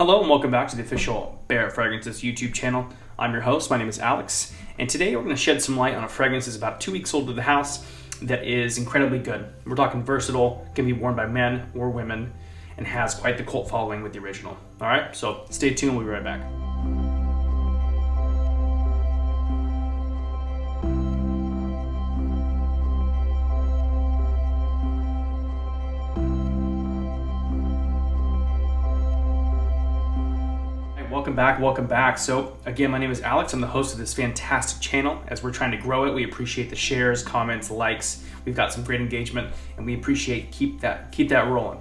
Hello and welcome back to the official Barrett Fragrances YouTube channel. I'm your host, my name is Alex, and today we're going to shed some light on a fragrance that's about 2 weeks old to the house that is incredibly good. We're talking versatile, can be worn by men or women, and has quite the cult following with the original. Alright, so stay tuned, we'll be right back. Welcome back. So again, my name is Alex. I'm the host of this fantastic channel. As we're trying to grow it, we appreciate the shares, comments, likes. We've got some great engagement, and we appreciate keep that rolling.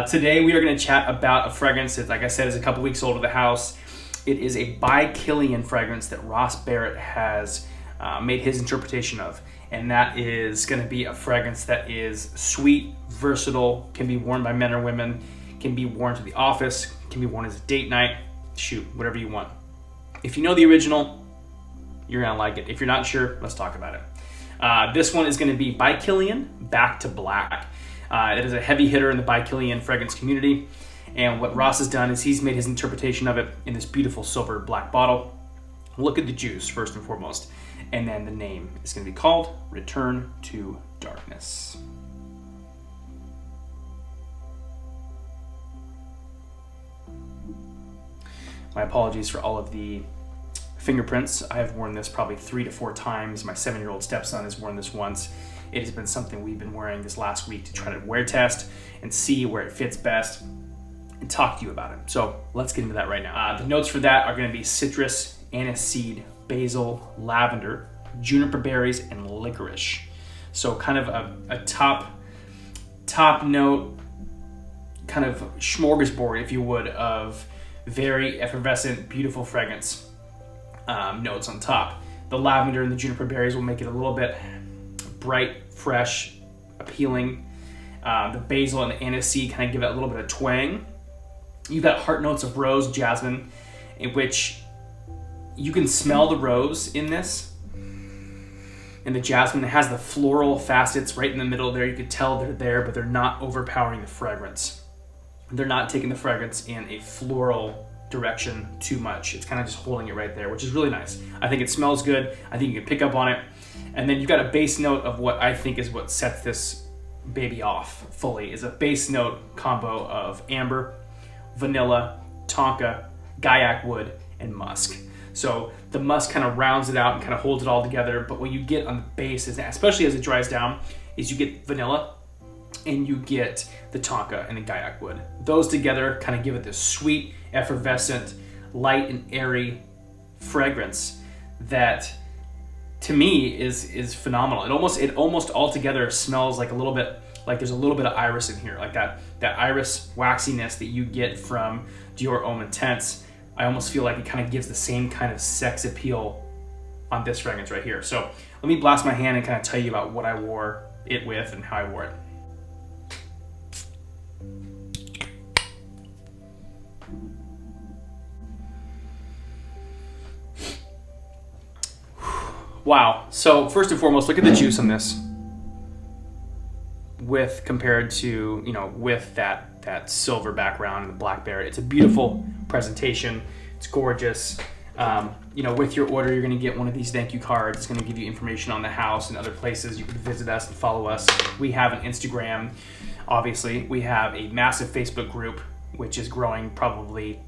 Today we are going to chat about a fragrance that, like I said, is a couple weeks old to the house. It is a by Killian fragrance that Ross Barrett has made his interpretation of, and that is going to be a fragrance that is sweet, versatile, can be worn by men or women, can be worn to the office, can be worn as a date night, shoot, whatever you want. If you know the original, you're gonna like it. If you're not sure, let's talk about it. This one is gonna be by Killian, Back to Black. It is a heavy hitter in the by Killian fragrance community, and what Ross has done is he's made his interpretation of it in this beautiful silver black bottle. Look at the juice first and foremost, and then the name is gonna be called Return to Darkness. My apologies for all of the fingerprints. I have worn this probably 3 to 4 times. My 7-year-old stepson has worn this once. It has been something we've been wearing this last week to try to wear test and see where it fits best and talk to you about it. So let's get into that right now. The notes for that are gonna be citrus, aniseed, basil, lavender, juniper berries, and licorice. So kind of a top note, kind of smorgasbord, if you would, of very effervescent, beautiful fragrance notes on top. The lavender and the juniper berries will make it a little bit bright, fresh, appealing. The basil and the aniseed kind of give it a little bit of twang. You've got heart notes of rose, jasmine, in which you can smell the rose in this. And the jasmine has the floral facets right in the middle there. You could tell they're there, but they're not overpowering the fragrance. They're not taking the fragrance in a floral direction too much. It's kind of just holding it right there, which is really nice. I think it smells good. I think you can pick up on it. And then you've got a base note of what I think is what sets this baby off fully, is a base note combo of amber, vanilla, tonka, gaiac wood, and musk. So the musk kind of rounds it out and kind of holds it all together. But what you get on the base, is, especially as it dries down, is you get vanilla, and you get the tonka and the gaiac wood. Those together kind of give it this sweet, effervescent, light and airy fragrance that, to me, is phenomenal. It almost altogether smells like a little bit, like there's a little bit of iris in here, like that iris waxiness that you get from Dior Homme Intense. I almost feel like it kind of gives the same kind of sex appeal on this fragrance right here. So let me blast my hand and kind of tell you about what I wore it with and how I wore it. Wow. So first and foremost, look at the juice on this compared to, with that silver background and the black Barrett. It's a beautiful presentation. It's gorgeous. With your order, you're going to get one of these thank you cards. It's going to give you information on the house and other places. You can visit us and follow us. We have an Instagram, obviously. We have a massive Facebook group, which is growing probably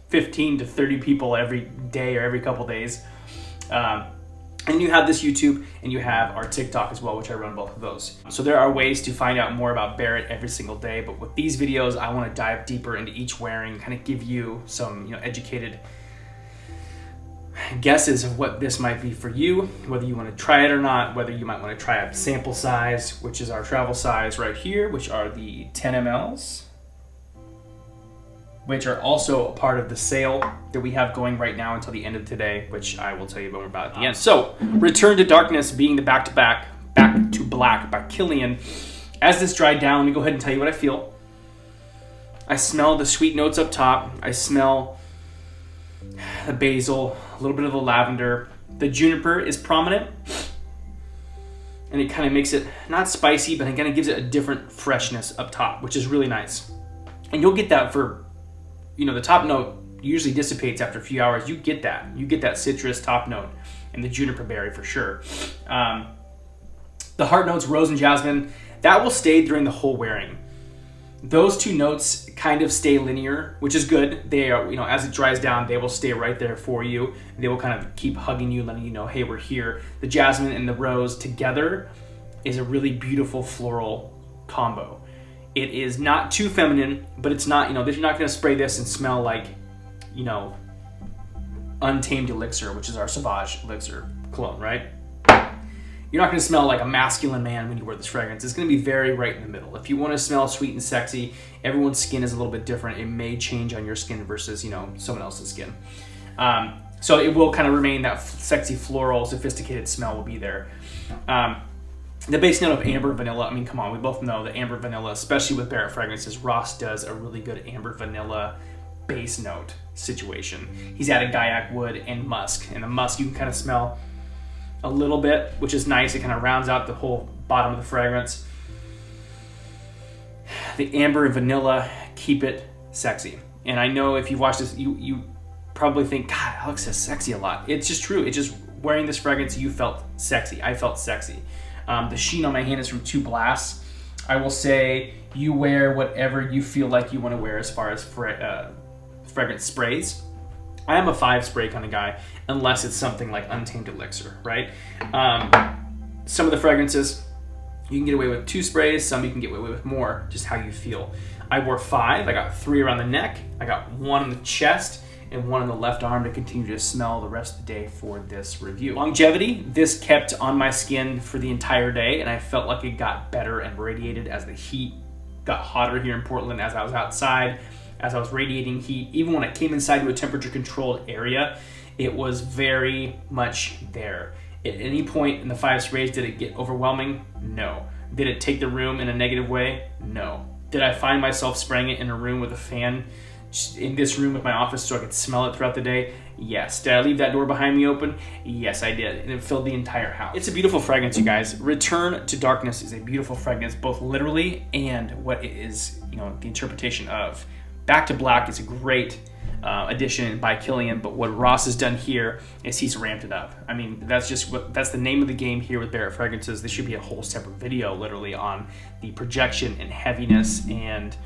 15 to 30 people every day or every couple days. And you have this YouTube, and you have our TikTok as well, which I run both of those. So there are ways to find out more about Barrett every single day, but with these videos, I want to dive deeper into each wearing, kind of give you some educated guesses of what this might be for you, whether you want to try it or not, whether you might want to try a sample size, which is our travel size right here, which are the 10 mLs. Which are also a part of the sale that we have going right now until the end of today, which I will tell you about at the end. So, Return to Darkness being the Back to Black by Killian. As this dried down, let me go ahead and tell you what I feel. I smell the sweet notes up top. I smell the basil, a little bit of the lavender. The juniper is prominent, and it kind of makes it not spicy, but it kind of gives it a different freshness up top, which is really nice. And you'll get that for the top note usually dissipates after a few hours. You get that citrus top note and the juniper berry for sure. The heart notes, rose and jasmine, that will stay during the whole wearing. Those two notes kind of stay linear, which is good. They are, as it dries down, they will stay right there for you. They will kind of keep hugging you, letting you know, hey, we're here. The jasmine and the rose together is a really beautiful floral combo. It is not too feminine, but it's not, you're not going to spray this and smell like, Untamed Elixir, which is our Sauvage Elixir cologne, right? You're not going to smell like a masculine man when you wear this fragrance. It's going to be very right in the middle. If you want to smell sweet and sexy, everyone's skin is a little bit different. It may change on your skin versus, someone else's skin. So it will kind of remain that sexy, floral, sophisticated smell will be there. The base note of amber vanilla, I mean, come on, we both know that amber vanilla, especially with Barrett fragrances, Ross does a really good amber vanilla base note situation. He's added Gaiac wood and musk. And the musk you can kind of smell a little bit, which is nice. It kind of rounds out the whole bottom of the fragrance. The amber and vanilla keep it sexy. And I know if you've watched this, you probably think, God, Alex says sexy a lot. It's just true. It's just wearing this fragrance, you felt sexy. I felt sexy. The sheen on my hand is from 2 blasts. I will say you wear whatever you feel like you want to wear as far as fragrance sprays. I am a 5 spray kind of guy, unless it's something like Untamed Elixir, right? Some of the fragrances, you can get away with 2 sprays, some you can get away with more, just how you feel. I wore 5, I got 3 around the neck, I got 1 on the chest, and 1 on the left arm to continue to smell the rest of the day for this review. Longevity, this kept on my skin for the entire day, and I felt like it got better and radiated as the heat got hotter here in Portland, as I was outside, as I was radiating heat. Even when I came inside to a temperature-controlled area, it was very much there. At any point in the 5 sprays, did it get overwhelming? No. Did it take the room in a negative way? No. Did I find myself spraying it in a room with a fan in this room with my office so I could smell it throughout the day? Yes. Did I leave that door behind me open? Yes, I did. And it filled the entire house. It's a beautiful fragrance, you guys. Return to Darkness is a beautiful fragrance, both literally and what it is, the interpretation of. Back to Black is a great addition by Killian, but what Ross has done here is he's ramped it up. I mean, that's the name of the game here with Barrett fragrances. There should be a whole separate video literally on the projection and heaviness and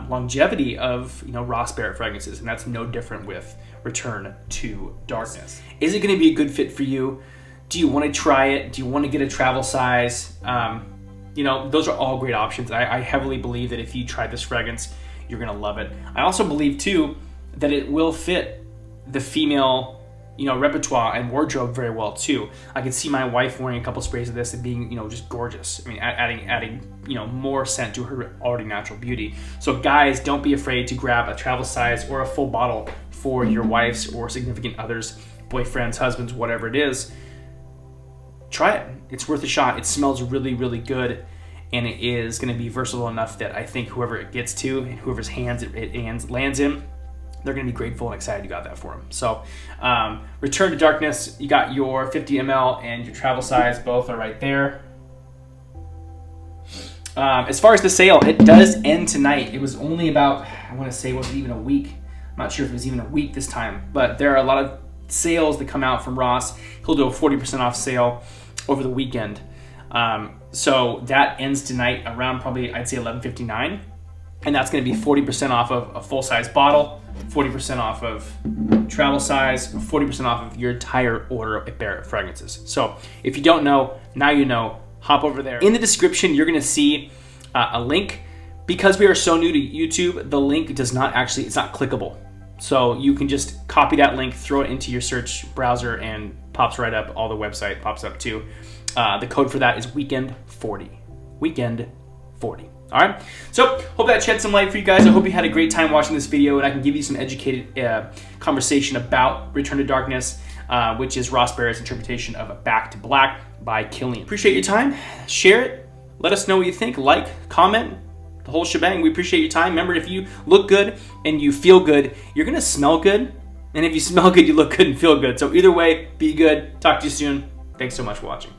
longevity of Ross Barrett fragrances, and that's no different with Return to Darkness. Is it going to be a good fit for you? Do you want to try it? Do you want to get a travel size? Those are all great options. I heavily believe that if you try this fragrance, you're going to love it. I also believe too that it will fit the female repertoire and wardrobe very well too. I can see my wife wearing a couple sprays of this and being just gorgeous. I mean, adding more scent to her already natural beauty. So guys, don't be afraid to grab a travel size or a full bottle for your wife's or significant others, boyfriends, husbands, whatever it is. Try it. It's worth a shot. It smells really, really good. And it is going to be versatile enough that I think whoever it gets to and whoever's hands it lands in, they're going to be grateful and excited you got that for them. So Return to Darkness, you got your 50 ml and your travel size, both are right there. As far as the sale, it does end tonight. It was only about, I want to say, was it even a week? I'm not sure if it was even a week this time, but there are a lot of sales that come out from Ross. He'll do a 40% off sale over the weekend. So that ends tonight around probably, I'd say 11:59. And that's going to be 40% off of a full-size bottle, 40% off of travel size, 40% off of your entire order of Barrett fragrances. So if you don't know, now you know, hop over there. In the description, you're going to see a link. Because we are so new to YouTube, the link does not actually, it's not clickable. So you can just copy that link, throw it into your search browser, and pops right up. All the website pops up too. The code for that is weekend40. Weekend40. All right. So hope that shed some light for you guys. I hope you had a great time watching this video, and I can give you some educated conversation about Return to Darkness, which is Ross Barrett's interpretation of Back to Black by Killian. Appreciate your time. Share it. Let us know what you think. Like, comment, the whole shebang. We appreciate your time. Remember, if you look good and you feel good, you're going to smell good. And if you smell good, you look good and feel good. So either way, be good. Talk to you soon. Thanks so much for watching.